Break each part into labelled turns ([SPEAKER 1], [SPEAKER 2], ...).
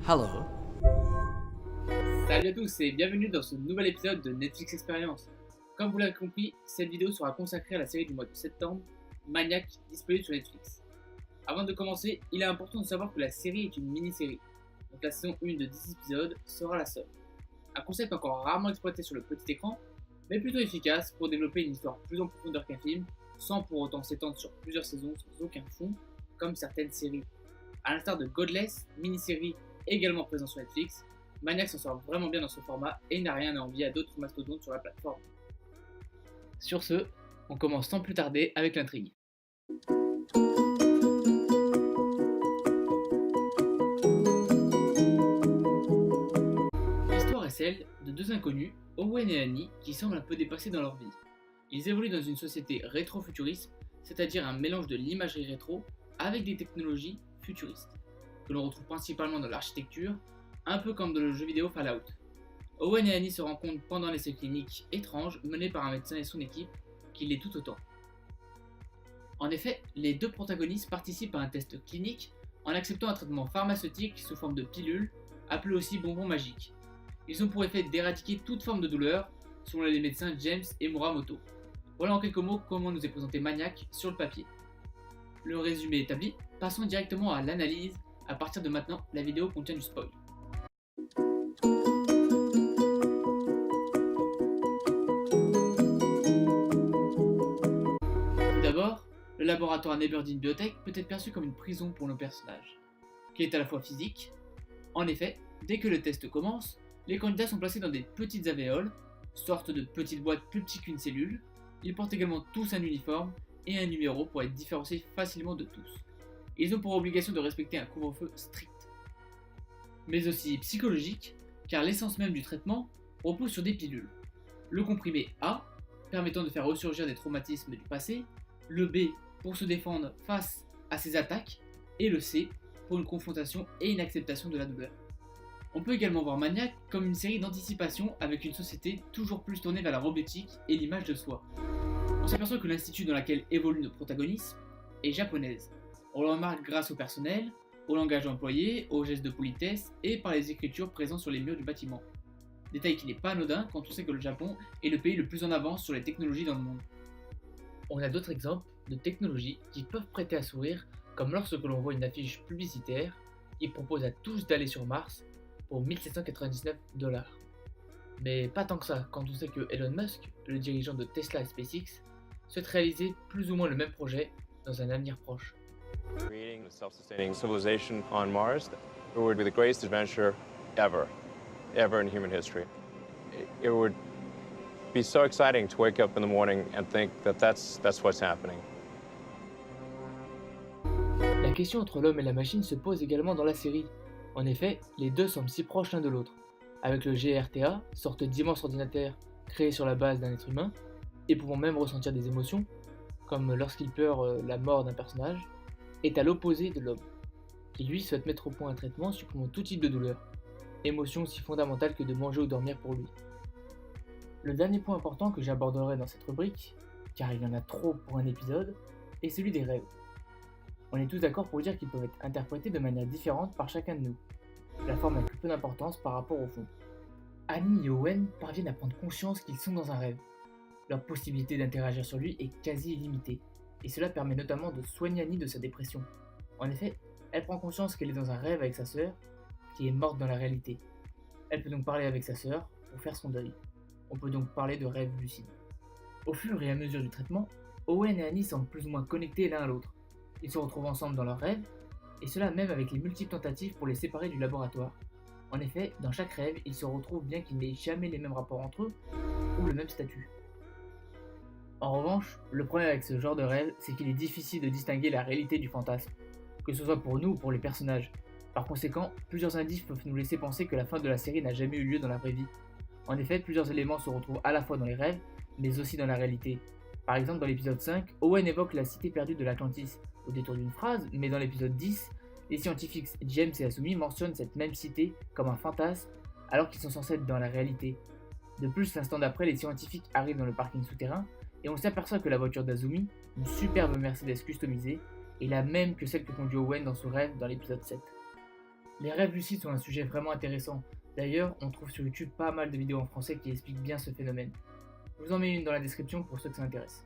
[SPEAKER 1] Hello.
[SPEAKER 2] Salut à tous et bienvenue dans ce nouvel épisode de Netflix Experience. Comme vous l'avez compris, cette vidéo sera consacrée à la série du mois de septembre, Maniac, disponible sur Netflix. Avant de commencer, il est important de savoir que la série est une mini-série, donc la saison 1 de 10 épisodes sera la seule. Un concept encore rarement exploité sur le petit écran, mais plutôt efficace pour développer une histoire plus en profondeur qu'un film, sans pour autant s'étendre sur plusieurs saisons sans aucun fond, comme certaines séries. A l'instar de Godless, mini-série également présente sur Netflix, Maniac s'en sort vraiment bien dans ce format et n'a rien à envier à d'autres mastodontes sur la plateforme. Sur ce, on commence sans plus tarder avec l'intrigue. L'histoire est celle de deux inconnus, Owen et Annie, qui semblent un peu dépassés dans leur vie. Ils évoluent dans une société rétro-futuriste, c'est-à-dire un mélange de l'imagerie rétro avec des technologies futuristes, que l'on retrouve principalement dans l'architecture, un peu comme dans le jeu vidéo Fallout. Owen et Annie se rencontrent pendant l'essai clinique étrange mené par un médecin et son équipe, qui l'est tout autant. En effet, les deux protagonistes participent à un test clinique en acceptant un traitement pharmaceutique sous forme de pilule, appelé aussi bonbon magique. Ils ont pour effet d'éradiquer toute forme de douleur, selon les médecins James et Muramoto. Voilà en quelques mots comment nous est présenté Maniac sur le papier. Le résumé établi, passons directement à l'analyse. À partir de maintenant, la vidéo contient du spoil. Tout d'abord, le laboratoire Neberdine Biotech peut être perçu comme une prison pour nos personnages, qui est à la fois physique. En effet, dès que le test commence, les candidats sont placés dans des petites alvéoles, sorte de petites boîtes plus petites qu'une cellule. Ils portent également tous un uniforme et un numéro pour être différenciés facilement de tous. Ils ont pour obligation de respecter un couvre-feu strict. Mais aussi psychologique, car l'essence même du traitement repose sur des pilules. Le comprimé A, permettant de faire ressurgir des traumatismes du passé, le B pour se défendre face à ses attaques, et le C pour une confrontation et une acceptation de la douleur. On peut également voir Maniac comme une série d'anticipation avec une société toujours plus tournée vers la robotique et l'image de soi. On s'aperçoit que l'institut dans lequel évoluent nos protagonistes est japonaise. On le remarque grâce au personnel, au langage employé, aux gestes de politesse et par les écritures présentes sur les murs du bâtiment. Détail qui n'est pas anodin quand on sait que le Japon est le pays le plus en avance sur les technologies dans le monde. On a d'autres exemples de technologies qui peuvent prêter à sourire, comme lorsque l'on voit une affiche publicitaire qui propose à tous d'aller sur Mars pour 1799 $. Mais pas tant que ça quand on sait que Elon Musk, le dirigeant de Tesla et SpaceX, souhaite réaliser plus ou moins le même projet dans un avenir proche.
[SPEAKER 3] Creating a self-sustaining civilization on Mars, it would be the greatest adventure ever in human history. It would be so exciting to wake up in the morning and think that that's what's happening.
[SPEAKER 2] La question entre l'homme et la machine se pose également dans la série. En effet, les deux semblent si proches l'un de l'autre, avec le GRTA, sorte d'immense ordinateur créé sur la base d'un être humain, et pouvant même ressentir des émotions, comme lorsqu'il pleure la mort d'un personnage, est à l'opposé de l'homme, qui lui souhaite mettre au point un traitement supprimant tout type de douleur, émotion aussi fondamentale que de manger ou dormir pour lui. Le dernier point important que j'aborderai dans cette rubrique, car il y en a trop pour un épisode, est celui des rêves. On est tous d'accord pour dire qu'ils peuvent être interprétés de manière différente par chacun de nous. La forme a plus peu d'importance par rapport au fond. Annie et Owen parviennent à prendre conscience qu'ils sont dans un rêve. Leur possibilité d'interagir sur lui est quasi illimitée, et cela permet notamment de soigner Annie de sa dépression. En effet, elle prend conscience qu'elle est dans un rêve avec sa sœur, qui est morte dans la réalité. Elle peut donc parler avec sa sœur pour faire son deuil. On peut donc parler de rêve lucide. Au fur et à mesure du traitement, Owen et Annie semblent plus ou moins connectés l'un à l'autre. Ils se retrouvent ensemble dans leurs rêves, et cela même avec les multiples tentatives pour les séparer du laboratoire. En effet, dans chaque rêve, ils se retrouvent bien qu'ils n'aient jamais les mêmes rapports entre eux, ou le même statut. En revanche, le problème avec ce genre de rêve, c'est qu'il est difficile de distinguer la réalité du fantasme, que ce soit pour nous ou pour les personnages. Par conséquent, plusieurs indices peuvent nous laisser penser que la fin de la série n'a jamais eu lieu dans la vraie vie. En effet, plusieurs éléments se retrouvent à la fois dans les rêves, mais aussi dans la réalité. Par exemple, dans l'épisode 5, Owen évoque la cité perdue de l'Atlantis, au détour d'une phrase, mais dans l'épisode 10, les scientifiques James et Asumi mentionnent cette même cité comme un fantasme, alors qu'ils sont censés être dans la réalité. De plus, l'instant d'après, les scientifiques arrivent dans le parking souterrain, et on s'aperçoit que la voiture d'Azumi, une superbe Mercedes customisée, est la même que celle que conduit Owen dans son rêve dans l'épisode 7. Les rêves lucides sont un sujet vraiment intéressant. D'ailleurs, on trouve sur YouTube pas mal de vidéos en français qui expliquent bien ce phénomène. Je vous en mets une dans la description pour ceux que ça intéresse.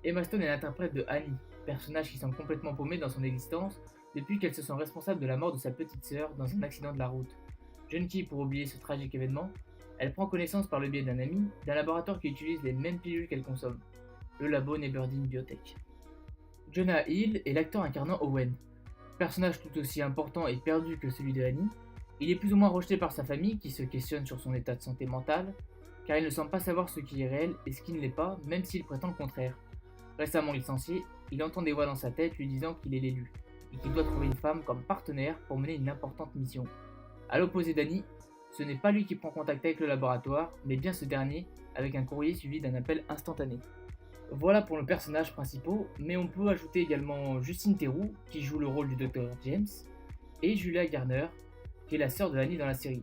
[SPEAKER 2] Emma Stone est l'interprète de Annie, personnage qui semble complètement paumé dans son existence depuis qu'elle se sent responsable de la mort de sa petite sœur dans un accident de la route. Junkie pour oublier ce tragique événement, elle prend connaissance par le biais d'un ami d'un laboratoire qui utilise les mêmes pilules qu'elle consomme, le labo Neberdine Biotech. Jonah Hill est l'acteur incarnant Owen. Personnage tout aussi important et perdu que celui de Annie, il est plus ou moins rejeté par sa famille qui se questionne sur son état de santé mentale, car il ne semble pas savoir ce qui est réel et ce qui ne l'est pas, même s'il prétend le contraire. Récemment licencié, il entend des voix dans sa tête lui disant qu'il est l'élu, et qu'il doit trouver une femme comme partenaire pour mener une importante mission. A l'opposé d'Annie, ce n'est pas lui qui prend contact avec le laboratoire, mais bien ce dernier, avec un courrier suivi d'un appel instantané. Voilà pour nos personnages principaux, mais on peut ajouter également Justine Theroux, qui joue le rôle du Dr James, et Julia Garner, qui est la sœur de Annie dans la série.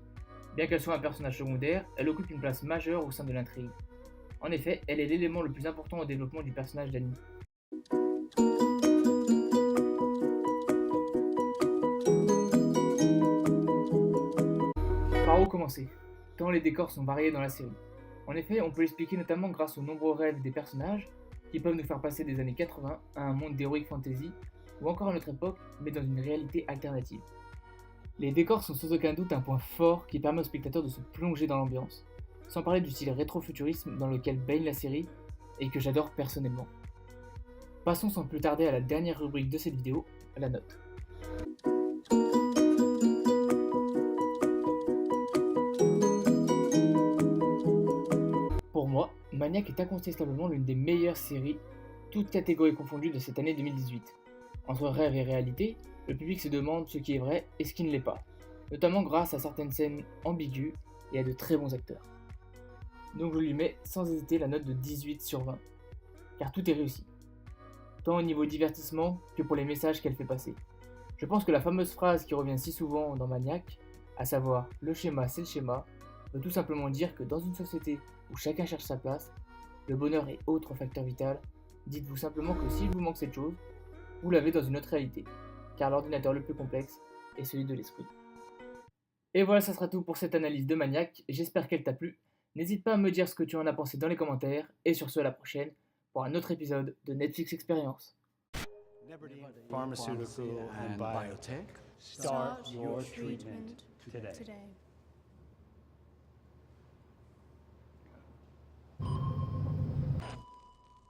[SPEAKER 2] Bien qu'elle soit un personnage secondaire, elle occupe une place majeure au sein de l'intrigue. En effet, elle est l'élément le plus important au développement du personnage d'Annie. Par où commencer? Tant les décors sont variés dans la série. En effet, on peut l'expliquer notamment grâce aux nombreux rêves des personnages qui peuvent nous faire passer des années 80 à un monde d'heroic fantasy ou encore à notre époque, mais dans une réalité alternative. Les décors sont sans aucun doute un point fort qui permet aux spectateurs de se plonger dans l'ambiance, sans parler du style rétrofuturisme dans lequel baigne la série et que j'adore personnellement. Passons sans plus tarder à la dernière rubrique de cette vidéo, la note. Pour moi, Maniac est incontestablement l'une des meilleures séries, toutes catégories confondues de cette année 2018. Entre rêve et réalité, le public se demande ce qui est vrai et ce qui ne l'est pas, notamment grâce à certaines scènes ambiguës et à de très bons acteurs. Donc je lui mets sans hésiter la note de 18 sur 20, car tout est réussi, tant au niveau divertissement que pour les messages qu'elle fait passer. Je pense que la fameuse phrase qui revient si souvent dans Maniac, à savoir « le schéma c'est le schéma », veut tout simplement dire que dans une société où chacun cherche sa place, le bonheur est autre facteur vital, dites-vous simplement que s'il vous manque cette chose, vous l'avez dans une autre réalité, car l'ordinateur le plus complexe est celui de l'esprit. Et voilà, ça sera tout pour cette analyse de Maniac, j'espère qu'elle t'a plu. N'hésite pas à me dire ce que tu en as pensé dans les commentaires, et sur ce à la prochaine pour un autre épisode de Netflix Experience.
[SPEAKER 1] Pharmaceutical and biotech. Start your treatment today.